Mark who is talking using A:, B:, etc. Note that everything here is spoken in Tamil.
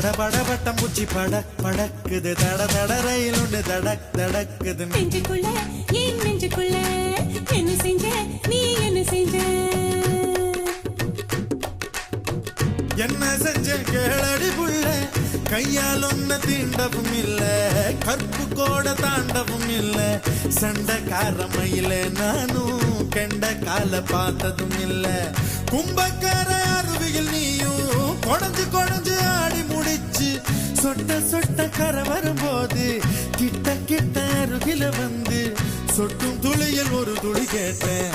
A: படபட பூச்சி படக்குது தட தட ரயில் ஒன்று தடக்குது
B: நெஞ்சுக்குள்ள ஏன் நெஞ்சுக்குள்ள என்ன செஞ்ச நீ என்ன செஞ்ச
A: என்ன செஞ்ச கேளடி புள்ள கையால் ஒன்ன தீண்டவும் இல்ல கற்பு கோட தாண்டவும் இல்ல சண்டைக்காரமையில நானும் கெண்ட கால பார்த்ததும் இல்ல கும்பக்கார அருவியில் நீயும் கொடைஞ்சு கொடைஞ்சு ஆடி முடிச்சு சொட்ட சொட்ட கரை வரும்போது கிட்ட கிட்ட அருகில வந்து சொட்டும் துளியில் ஒரு துளி கேட்டேன்